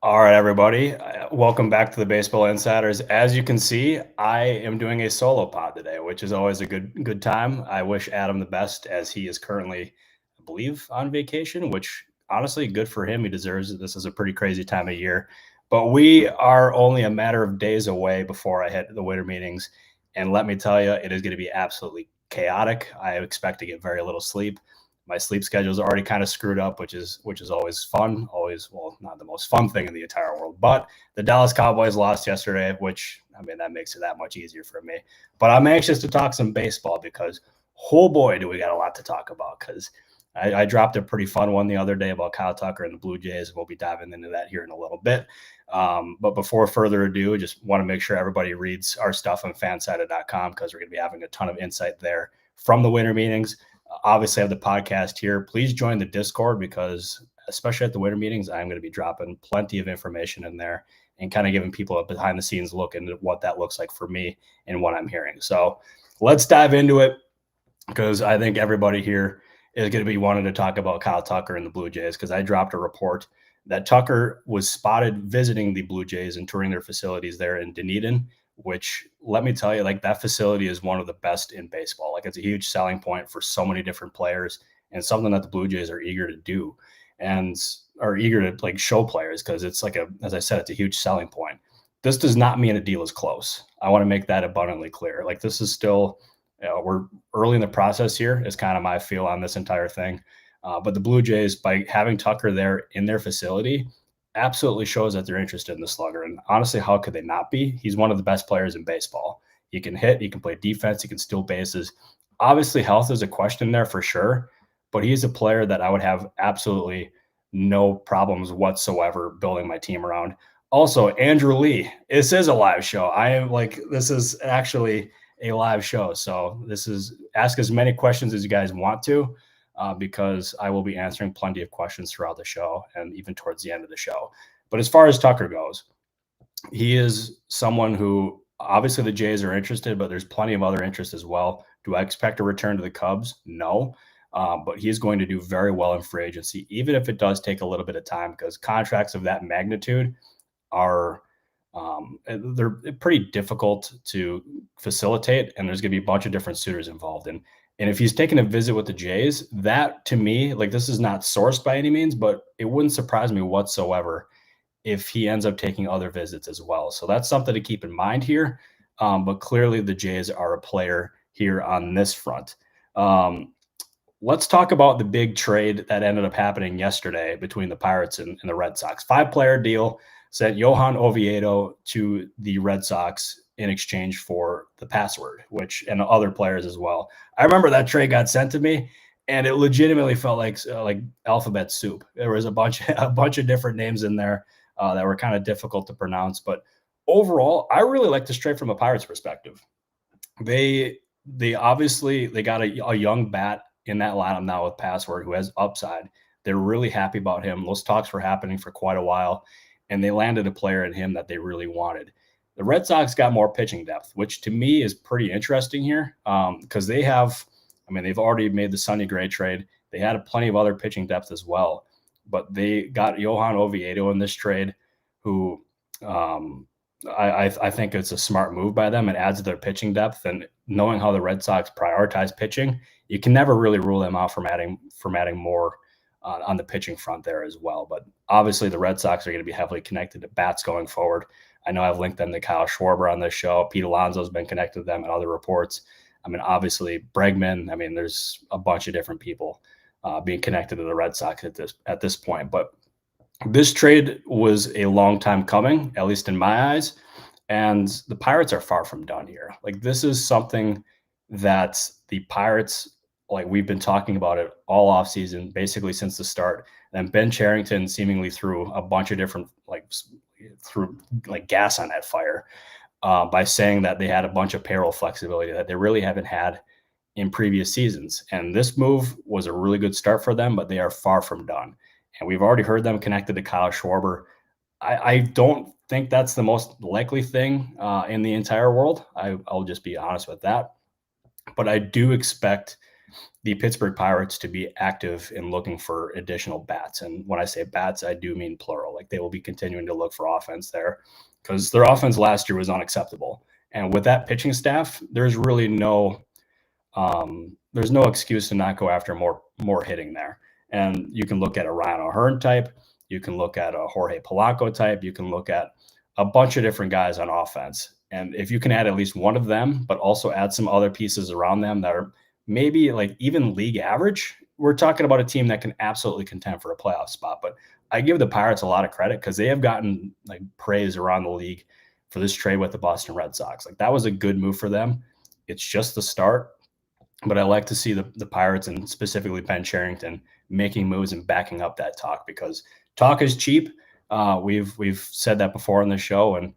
All right, everybody. Welcome back to the Baseball Insiders. As you can see, I am doing a solo pod today, which is always a good time. I wish Adam the best as he is currently, I believe, on vacation, which honestly, good for him. He deserves it. This is a pretty crazy time of year. But we are only a matter of days away before I head to the winter meetings. And let me tell you, it is going to be absolutely chaotic. I expect to get very little sleep. My sleep schedule is already kind of screwed up, which is always fun. Always, well, not the most fun thing in the entire world. But the Dallas Cowboys lost yesterday, which I mean that makes it that much easier for me. But I'm anxious to talk some baseball because, oh boy, do we got a lot to talk about. Because I dropped a pretty fun one the other day about Kyle Tucker and the Blue Jays. We'll be diving into that here in a little bit. But before further ado, just want to make sure everybody reads our stuff on fansided.com because we're going to be having a ton of insight there from the winter meetings. Obviously, I have the podcast here. Please join the Discord because, especially at the winter meetings, I'm going to be dropping plenty of information in there and kind of giving people a behind the scenes look into what that looks like for me and what I'm hearing. So let's dive into it because I think everybody here is going to be wanting to talk about Kyle Tucker and the Blue Jays because I dropped a report that Tucker was spotted visiting the Blue Jays and touring their facilities there in Dunedin, which let me tell you, like that facility is one of the best in baseball. Like it's a huge selling point for so many different players and something that the Blue Jays are eager to do and are eager to like show players because it's like as I said, it's a huge selling point. This does not mean a deal is close. I want to make that abundantly clear. Like this is still, we're early in the process here is kind of my feel on this entire thing. But the Blue Jays, by having Tucker there in their facility, absolutely shows that they're interested in the slugger. And honestly, how could they not be? He's one of the best players in baseball. He can hit, he can play defense, he can steal bases. Obviously, health is a question there for sure, but he's a player that I would have absolutely no problems whatsoever building my team around. Also, Andrew Lee, this is a live show. This is actually a live show. So this is ask as many questions as you guys want to. Because I will be answering plenty of questions throughout the show and even towards the end of the show. But as far as Tucker goes, he is someone who obviously the Jays are interested, but there's plenty of other interest as well. Do I expect a return to the Cubs? No. But he's going to do very well in free agency, even if it does take a little bit of time because contracts of that magnitude are they're pretty difficult to facilitate, and there's going to be a bunch of different suitors involved. And if he's taking a visit with the Jays, that to me, like this is not sourced by any means, but it wouldn't surprise me whatsoever if he ends up taking other visits as well. So that's something to keep in mind here. But clearly the Jays are a player here on this front. Let's talk about the big trade that ended up happening yesterday between the Pirates and the Red Sox. 5-player deal sent Johan Oviedo to the Red Sox in exchange for the password, and other players as well. I remember that trade got sent to me, and it legitimately felt like alphabet soup. There was a bunch of different names in there that were kind of difficult to pronounce, but overall, I really like this trade from a Pirates perspective. They obviously they got a young bat in that lineup now with password who has upside. They're really happy about him. Those talks were happening for quite a while, and they landed a player in him that they really wanted. The Red Sox got more pitching depth, which to me is pretty interesting here because they've already made the Sonny Gray trade. They had plenty of other pitching depth as well, but they got Johan Oviedo in this trade, who I think it's a smart move by them. It adds to their pitching depth, and knowing how the Red Sox prioritize pitching, you can never really rule them out from adding more on the pitching front there as well. But obviously the Red Sox are going to be heavily connected to bats going forward. I know I've linked them to Kyle Schwarber on this show. Pete Alonso has been connected to them and other reports. I mean, obviously Bregman. I mean, there's a bunch of different people being connected to the Red Sox at this point. But this trade was a long time coming, at least in my eyes. And the Pirates are far from done here. Like this is something that the Pirates, like we've been talking about it all offseason, basically since the start. And Ben Cherington seemingly threw a bunch of different threw gas on that fire by saying that they had a bunch of payroll flexibility that they really haven't had in previous seasons. And this move was a really good start for them, but they are far from done. And we've already heard them connected to Kyle Schwarber. I don't think that's the most likely thing in the entire world. I'll just be honest with that. But I do expect the Pittsburgh Pirates to be active in looking for additional bats. And when I say bats, I do mean plural. Like, they will be continuing to look for offense there because their offense last year was unacceptable. And with that pitching staff, there's really there's no excuse to not go after more hitting there. And you can look at a Ryan O'Hearn type. You can look at a Jorge Polanco type. You can look at a bunch of different guys on offense. And if you can add at least one of them, but also add some other pieces around them that are maybe like even league average, we're talking about a team that can absolutely contend for a playoff spot. But I give the Pirates a lot of credit because they have gotten like praise around the league for this trade with the Boston Red Sox. Like, that was a good move for them. It's just the start. But I like to see the Pirates, and specifically Ben Cherington, making moves and backing up that talk, because talk is cheap. We've said that before on the show, and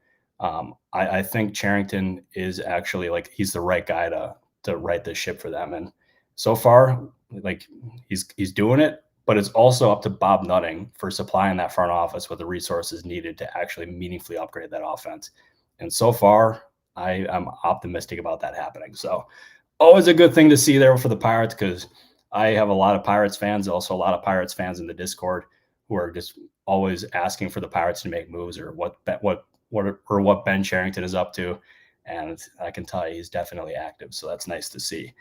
I think Cherington is actually, like, he's the right guy to right this ship for them. And so far, like, he's doing it. But it's also up to Bob Nutting for supplying that front office with the resources needed to actually meaningfully upgrade that offense. And so far, I'm optimistic about that happening. So always a good thing to see there for the Pirates, because I have a lot of Pirates fans, also a lot of Pirates fans in the Discord, who are just always asking for the Pirates to make moves, or what Ben Cherington is up to. And I can tell you he's definitely active. So that's nice to see.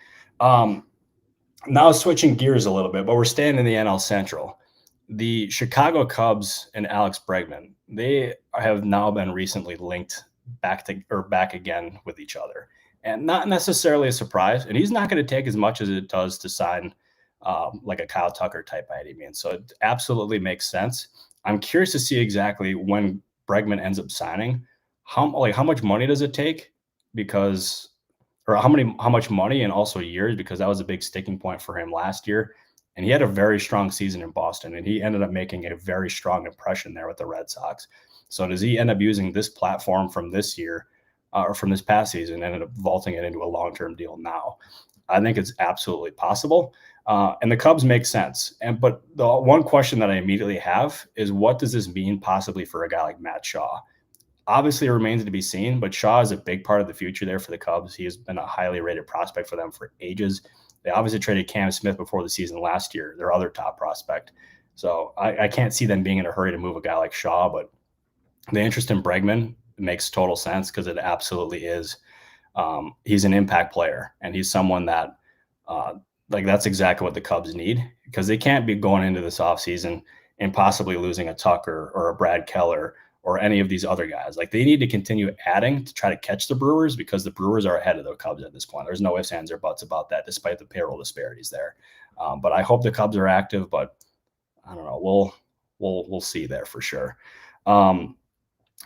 Now switching gears a little bit, but we're staying in the NL Central. The Chicago Cubs and Alex Bregman, they have now been recently linked back again with each other. And not necessarily a surprise. And he's not going to take as much as it does to sign like a Kyle Tucker type by any means. So it absolutely makes sense. I'm curious to see exactly when Bregman ends up signing. How much money does it take? Because, or how much money, and also years, because that was a big sticking point for him last year. And he had a very strong season in Boston, and he ended up making a very strong impression there with the Red Sox. So does he end up using this platform from this year, or from this past season, ended up vaulting it into a long-term deal now? I think it's absolutely possible. And the Cubs make sense. But the one question that I immediately have is, what does this mean possibly for a guy like Matt Shaw? Obviously, it remains to be seen, but Shaw is a big part of the future there for the Cubs. He has been a highly rated prospect for them for ages. They obviously traded Cam Smith before the season last year, their other top prospect. So I can't see them being in a hurry to move a guy like Shaw, but the interest in Bregman makes total sense, because it absolutely is. He's an impact player, and he's someone that that's exactly what the Cubs need, because they can't be going into this offseason and possibly losing a Tucker or a Brad Keller or any of these other guys. Like, they need to continue adding to try to catch the Brewers, because the Brewers are ahead of the Cubs at this point. There's no ifs, ands, or buts about that, despite the payroll disparities there. But I hope the Cubs are active, but I don't know. We'll see there for sure.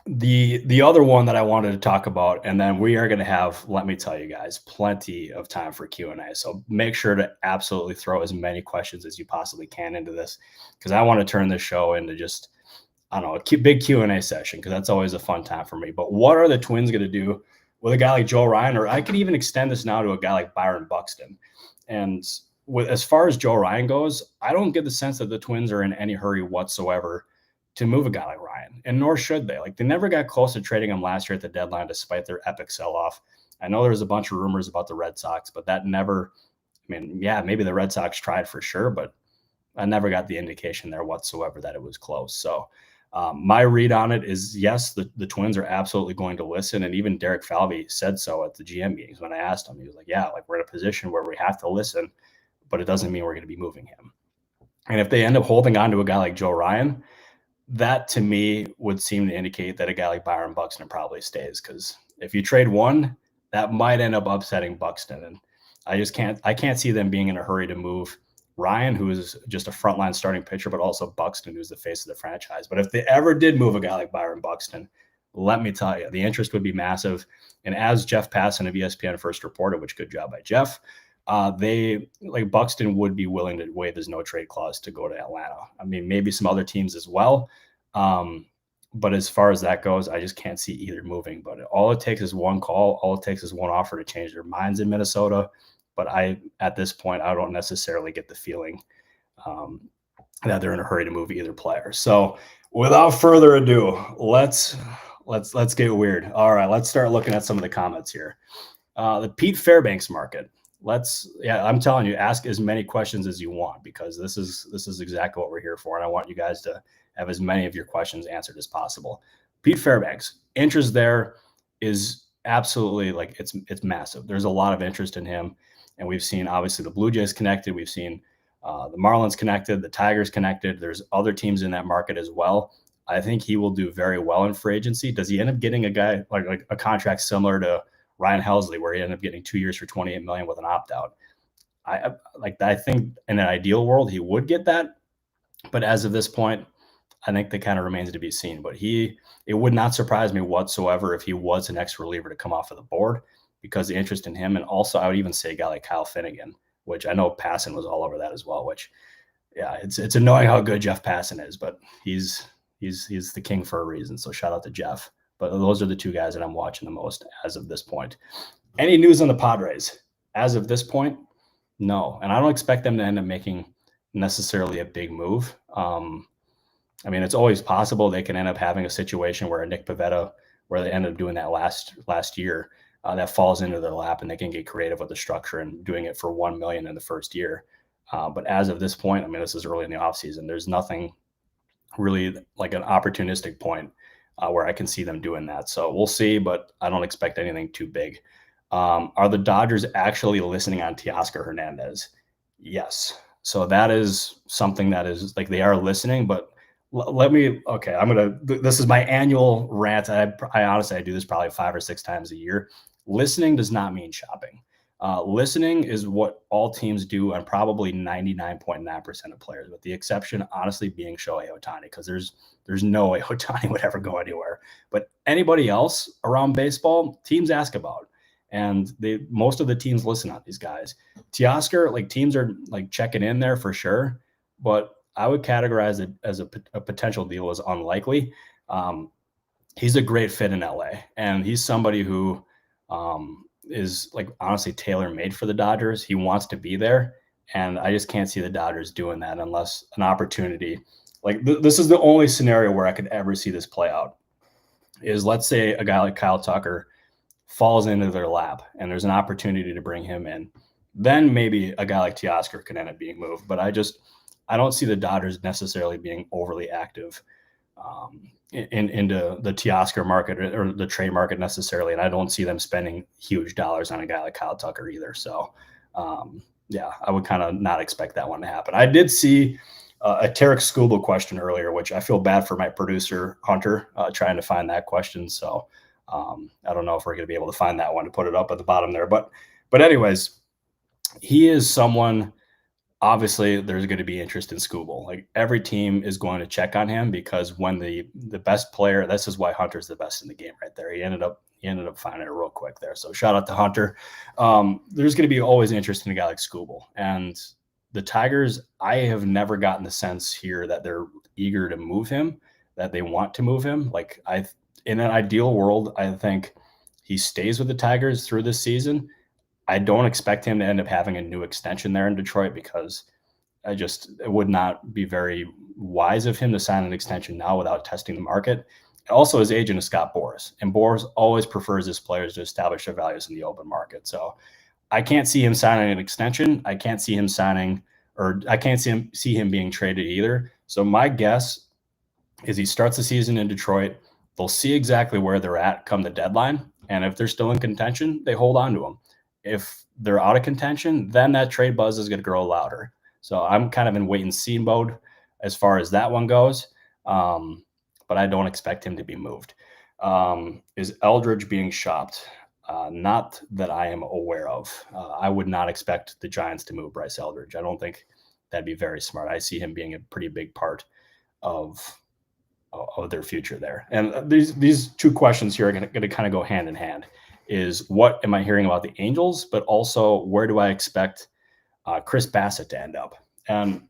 The other one that I wanted to talk about, and then we are going to have, let me tell you guys, plenty of time for Q&A. So make sure to absolutely throw as many questions as you possibly can into this, because I want to turn this show into just, I don't know, a big Q&A session, because that's always a fun time for me. But what are the Twins going to do with a guy like Joe Ryan? Or I could even extend this now to a guy like Byron Buxton. And as far as Joe Ryan goes, I don't get the sense that the Twins are in any hurry whatsoever to move a guy like Ryan, and nor should they. Like, they never got close to trading him last year at the deadline, despite their epic sell-off. I know there was a bunch of rumors about the Red Sox, but that never, I mean, yeah, maybe the Red Sox tried for sure, but I never got the indication there whatsoever that it was close. So my read on it is, yes, the Twins are absolutely going to listen. And even Derek Falvey said so at the GM meetings when I asked him. He was like, yeah, like, we're in a position where we have to listen, but it doesn't mean we're going to be moving him. And if they end up holding on to a guy like Joe Ryan, that to me would seem to indicate that a guy like Byron Buxton probably stays, because if you trade one, that might end up upsetting Buxton. And I can't see them being in a hurry to move Ryan, who is just a frontline starting pitcher, but also Buxton, who's the face of the franchise. But if they ever did move a guy like Byron Buxton, let me tell you, the interest would be massive. And as Jeff Passan of ESPN first reported, which, good job by Jeff, Buxton would be willing to waive his no trade clause to go to Atlanta. I mean, maybe some other teams as well. But as far as that goes, I just can't see either moving. But all it takes is one call. All it takes is one offer to change their minds in Minnesota. But at this point, I don't necessarily get the feeling that they're in a hurry to move either player. So without further ado, let's get weird. All right, let's start looking at some of the comments here. The Pete Fairbanks market. I'm telling you, ask as many questions as you want, because this is exactly what we're here for. And I want you guys to have as many of your questions answered as possible. Pete Fairbanks, interest there is absolutely, like, it's massive. There's a lot of interest in him. And we've seen, obviously, the Blue Jays connected. We've seen the Marlins connected, the Tigers connected. There's other teams in that market as well. I think he will do very well in free agency. Does he end up getting a guy like a contract similar to Ryan Helsley, where he ended up getting 2 years for $28 million with an opt out? I think in an ideal world he would get that, but as of this point, I think that kind of remains to be seen. But it would not surprise me whatsoever if he was the next reliever to come off of the board, because the interest in him, and also I would even say a guy like Kyle Finnegan, which I know Passan was all over that as well. Which, yeah, it's annoying how good Jeff Passan is, but he's the king for a reason. So shout out to Jeff. But those are the two guys that I'm watching the most as of this point. Any news on the Padres? As of this point, no. And I don't expect them to end up making necessarily a big move. I mean, it's always possible they can end up having a situation where a Nick Pivetta, where they ended up doing that last year, that falls into their lap, and they can get creative with the structure and doing it for $1 million in the first year. But as of this point, I mean, this is early in the offseason. There's nothing really like an opportunistic point where I can see them doing that. So we'll see, but I don't expect anything too big. Are the Dodgers actually listening on Teoscar Hernandez? Yes. So that is something that is, like, they are listening, but this is my annual rant. I honestly, I do this probably 5 or 6 times a year. Listening does not mean shopping. Listening is what all teams do on probably 99.9% of players, with the exception, honestly, being Shohei Ohtani, because there's no way Ohtani would ever go anywhere. But anybody else around baseball, teams ask about, and most of the teams listen on these guys. Teoscar, like, teams are like checking in there for sure, but I would categorize it as a potential deal as unlikely. He's a great fit in LA, and he's somebody who is, like, honestly tailor-made for the Dodgers. He wants to be there, and I just can't see the Dodgers doing that unless an opportunity, like this is the only scenario where I could ever see this play out, is let's say a guy like Kyle Tucker falls into their lap and there's an opportunity to bring him in. Then maybe a guy like Teoscar can end up being moved, but I don't see the Dodgers necessarily being overly active into the Teoscar market or the trade market necessarily. And I don't see them spending huge dollars on a guy like Kyle Tucker either. So, I would kind of not expect that one to happen. I did see a Tarek Skubal question earlier, which I feel bad for my producer, Hunter, trying to find that question. So I don't know if we're going to be able to find that one to put it up at the bottom there. But anyways, he is someone. Obviously, there's going to be interest in Skubal. Like, every team is going to check on him, because when the best player, this is why Hunter's the best in the game right there. He ended up finding it real quick there. So shout out to Hunter. There's going to be always interest in a guy like Skubal. And the Tigers, I have never gotten the sense here that they're eager to move him, that they want to move him. Like, in an ideal world, I think he stays with the Tigers through this season. I don't expect him to end up having a new extension there in Detroit, because it would not be very wise of him to sign an extension now without testing the market. Also, his agent is Scott Boras, and Boras always prefers his players to establish their values in the open market. So I can't see him signing an extension. I can't see him see him being traded either. So my guess is he starts the season in Detroit. They'll see exactly where they're at come the deadline. And if they're still in contention, they hold on to him. If they're out of contention, then that trade buzz is going to grow louder. So I'm kind of in wait and see mode as far as that one goes. But I don't expect him to be moved. Is Eldridge being shopped? Not that I am aware of. I would not expect the Giants to move Bryce Eldridge. I don't think that'd be very smart. I see him being a pretty big part of their future there. And these two questions here are going to kind of go hand in hand. Is what am I hearing about the Angels, but also where do I expect Chris Bassitt to end up? And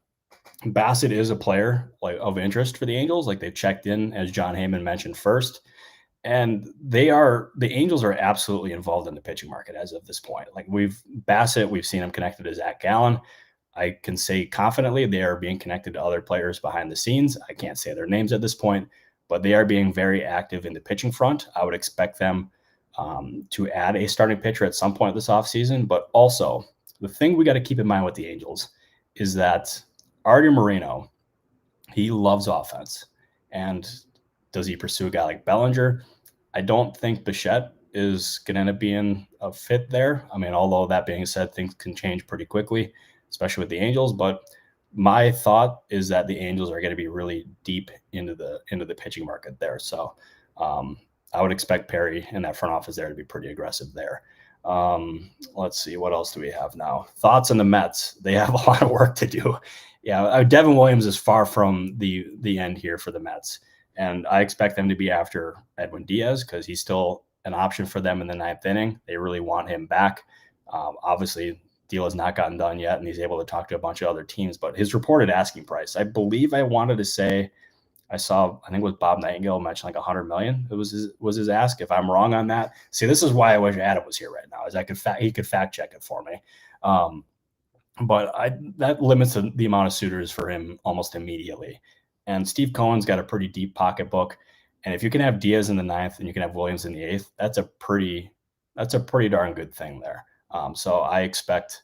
Bassitt is a player of interest for the Angels. Like, they've checked in, as John Heyman mentioned first, and the Angels are absolutely involved in the pitching market as of this point. Like, we've seen him connected to Zach Gallen. I can say confidently they are being connected to other players behind the scenes. I can't say their names at this point, but they are being very active in the pitching front. I would expect them to add a starting pitcher at some point this offseason, but also the thing we got to keep in mind with the Angels is that Artie Moreno, he loves offense. And does he pursue a guy like Bellinger? I don't think Bichette is going to end up being a fit there. I mean, although that being said, things can change pretty quickly, especially with the Angels. But my thought is that the Angels are going to be really deep into the pitching market there. So I would expect Perry and that front office there to be pretty aggressive there. Let's see, what else do we have now? Thoughts on the Mets? They have a lot of work to do. Yeah, Devin Williams is far from the end here for the Mets, and I expect them to be after Edwin Díaz because he's still an option for them in the ninth inning. They really want him back. Obviously, deal has not gotten done yet, and he's able to talk to a bunch of other teams. But his reported asking price, I believe I wanted to say, I think it was Bob Nightingale mentioned like $100 million. It was his ask. If I'm wrong on that, see, this is why I wish Adam was here right now, is he could fact check it for me. But that limits the amount of suitors for him almost immediately. And Steve Cohen's got a pretty deep pocketbook. And if you can have Díaz in the ninth and you can have Williams in the eighth, that's a pretty darn good thing there. So I expect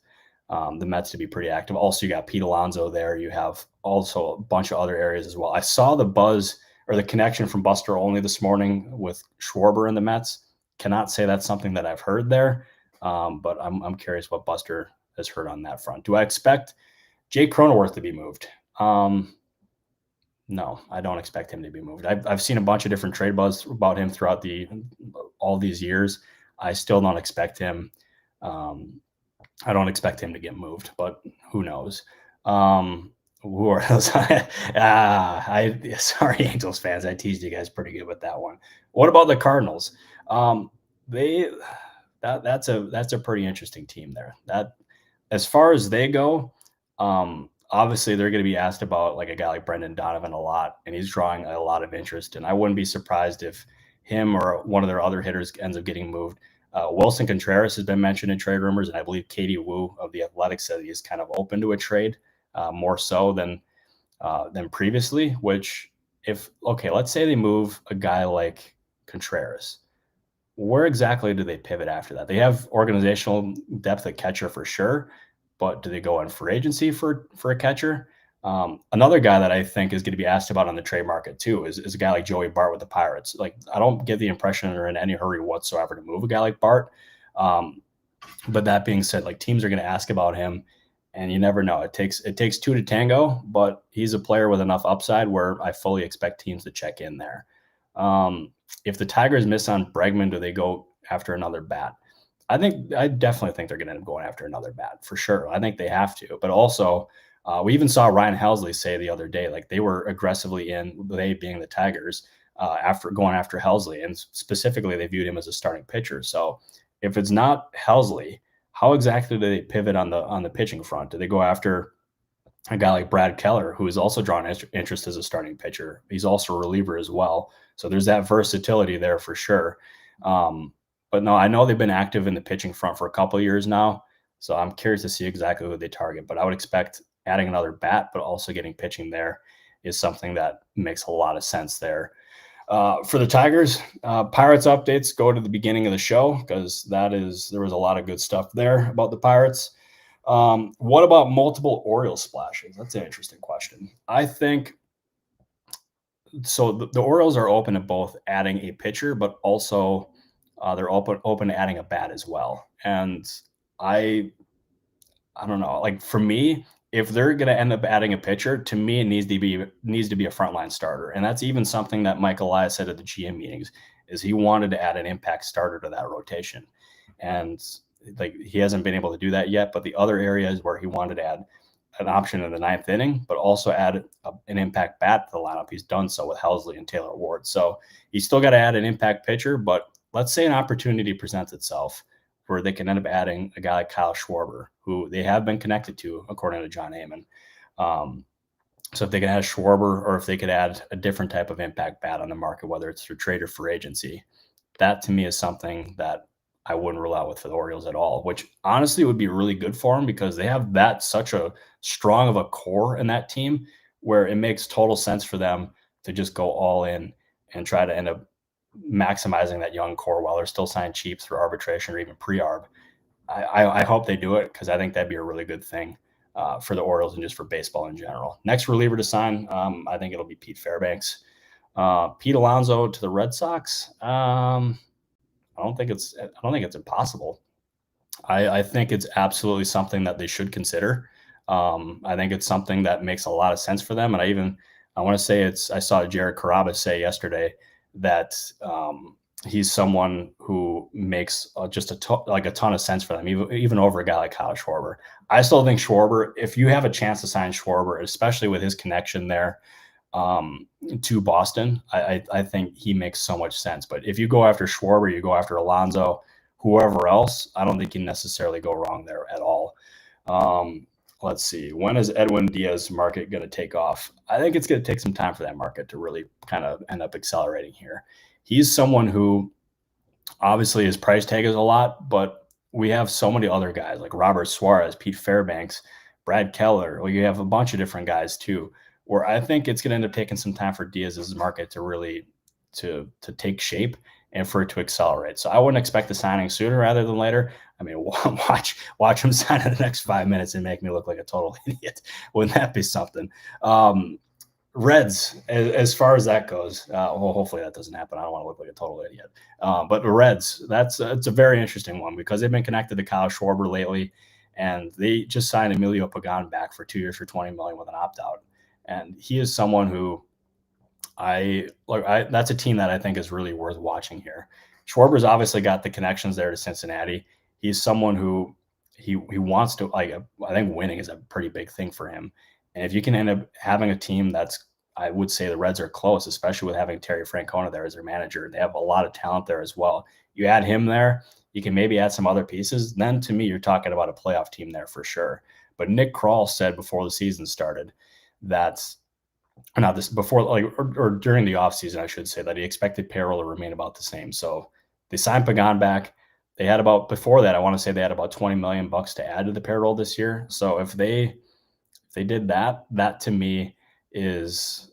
the Mets to be pretty active. Also, you got Pete Alonso there. You have also a bunch of other areas as well. I saw the buzz or the connection from Buster Olney this morning with Schwarber and the Mets. Cannot say that's something that I've heard there, but I'm curious what Buster has heard on that front. Do I expect Jake Cronenworth to be moved? No, I don't expect him to be moved. I've seen a bunch of different trade buzz about him throughout all these years. I still don't expect him. I don't expect him to get moved, but who knows? Who are those? Sorry, Angels fans. I teased you guys pretty good with that one. What about the Cardinals? That's a pretty interesting team there. That, as far as they go, obviously they're going to be asked about like a guy like Brendan Donovan a lot, and he's drawing a lot of interest. And I wouldn't be surprised if him or one of their other hitters ends up getting moved. Wilson Contreras has been mentioned in trade rumors, and I believe Katie Wu of the Athletic said he's kind of open to a trade, more so than previously. Which, let's say they move a guy like Contreras, where exactly do they pivot after that? They have organizational depth at catcher for sure, but do they go on free agency for a catcher? Another guy that I think is going to be asked about on the trade market too is a guy like Joey Bart with the Pirates. Like, I don't get the impression they're in any hurry whatsoever to move a guy like Bart. But that being said, like, teams are going to ask about him, and you never know. It takes two to tango, but he's a player with enough upside where I fully expect teams to check in there. If the Tigers miss on Bregman, do they go after another bat? I definitely think they're going to end up going after another bat for sure. I think they have to, but also we even saw Ryan Helsley say the other day, like, they were aggressively they being the Tigers, after going after Helsley, and specifically they viewed him as a starting pitcher. So if it's not Helsley, how exactly do they pivot on the pitching front? Do they go after a guy like Brad Keller, who is also drawn interest as a starting pitcher? He's also a reliever as well. So there's that versatility there for sure. But no, I know they've been active in the pitching front for a couple of years now. So I'm curious to see exactly who they target. But I would expect adding another bat, but also getting pitching there is something that makes a lot of sense there. For the Tigers, Pirates updates, go to the beginning of the show, because there was a lot of good stuff there about the Pirates. What about multiple Orioles splashes? That's an interesting question. I think so. The Orioles are open to both adding a pitcher, but also they're open to adding a bat as well. And I don't know. Like, for me, if they're going to end up adding a pitcher, to me, it needs to be a frontline starter. And that's even something that Mike Elias said at the GM meetings, is he wanted to add an impact starter to that rotation. And like, he hasn't been able to do that yet, but the other areas where he wanted to add an option in the ninth inning, but also add an impact bat to the lineup, he's done so with Helsley and Taylor Ward. So he's still got to add an impact pitcher, but let's say an opportunity presents itself where they can end up adding a guy like Kyle Schwarber, who they have been connected to, according to John Heyman. So if they can add a Schwarber, or if they could add a different type of impact bat on the market, whether it's through trade or free agency, that to me is something that I wouldn't rule out for the Orioles at all, which honestly would be really good for them, because they have such a strong of a core in that team, where it makes total sense for them to just go all in and try to end up maximizing that young core while they're still signed cheap through arbitration or even pre-arb. I hope they do it because I think that'd be a really good thing for the Orioles and just for baseball in general. Next reliever to sign, I think it'll be Pete Fairbanks. Pete Alonso to the Red Sox. I don't think it's impossible. I think it's absolutely something that they should consider. I think it's something that makes a lot of sense for them. And I want to say I saw Jared Carrabba say yesterday that he's someone who makes just a ton of sense for them, even over a guy like Kyle Schwarber. I still think Schwarber, if you have a chance to sign Schwarber, especially with his connection there to Boston, I think he makes so much sense. But if you go after Schwarber, you go after Alonso, whoever else, I don't think you necessarily go wrong there at all. Let's see. When is Edwin Díaz market going to take off? I think it's going to take some time for that market to really kind of end up accelerating here. He's someone who obviously his price tag is a lot, but we have so many other guys like Robert Suarez, Pete Fairbanks, Brad Keller. Well, you have a bunch of different guys too, where I think it's going to end up taking some time for Díaz's market to really to take shape and for it to accelerate. So I wouldn't expect the signing sooner rather than later. I mean, watch him sign in the next 5 minutes and make me look like a total idiot. Wouldn't that be something? Reds, as far as that goes, well, hopefully that doesn't happen. I don't want to look like a total idiot. But the Reds, it's a very interesting one because they've been connected to Kyle Schwarber lately, and they just signed Emilio Pagan back for 2 years for $20 million with an opt-out. And he is someone who that's a team that I think is really worth watching here. Schwarber's obviously got the connections there to Cincinnati. He's someone who he wants to, I think winning is a pretty big thing for him. And if you can end up having a team I would say the Reds are close, especially with having Terry Francona there as their manager. They have a lot of talent there as well. You add him there, you can maybe add some other pieces. Then to me, you're talking about a playoff team there for sure. But Nick Krall said before the season started that not this before or during the offseason, I should say, that he expected payroll to remain about the same. So they signed Pagan back. They had before that, I want to say they had about $20 million to add to the payroll this year. So if they did that to me is,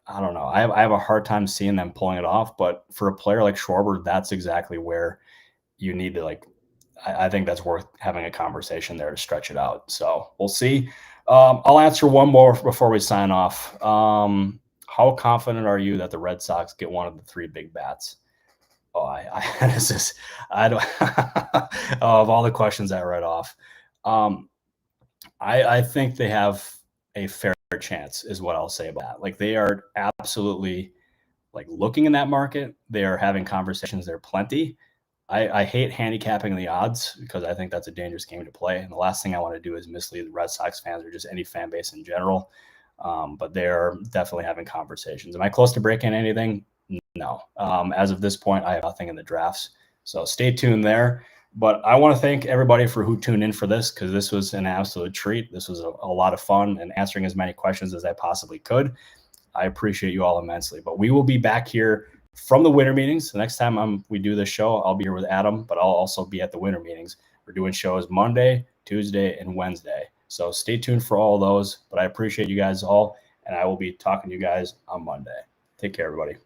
I don't know. I have a hard time seeing them pulling it off, but for a player like Schwarber, that's exactly where you need to I think that's worth having a conversation there to stretch it out. So we'll see. I'll answer one more before we sign off. How confident are you that the Red Sox get one of the 3 big bats? Oh, I don't of all the questions I read off. I think they have a fair chance is what I'll say about that. They are absolutely looking in that market. They are having conversations there plenty. I hate handicapping the odds because I think that's a dangerous game to play. And the last thing I want to do is mislead the Red Sox fans or just any fan base in general. But they're definitely having conversations. Am I close to breaking anything? No. As of this point, I have nothing in the drafts. So stay tuned there. But I want to thank everybody who tuned in for this because this was an absolute treat. This was a lot of fun and answering as many questions as I possibly could. I appreciate you all immensely. But we will be back here from the winter meetings. The next time we do this show, I'll be here with Adam, but I'll also be at the winter meetings. We're doing shows Monday, Tuesday, and Wednesday. So stay tuned for all those. But I appreciate you guys all, and I will be talking to you guys on Monday. Take care, everybody.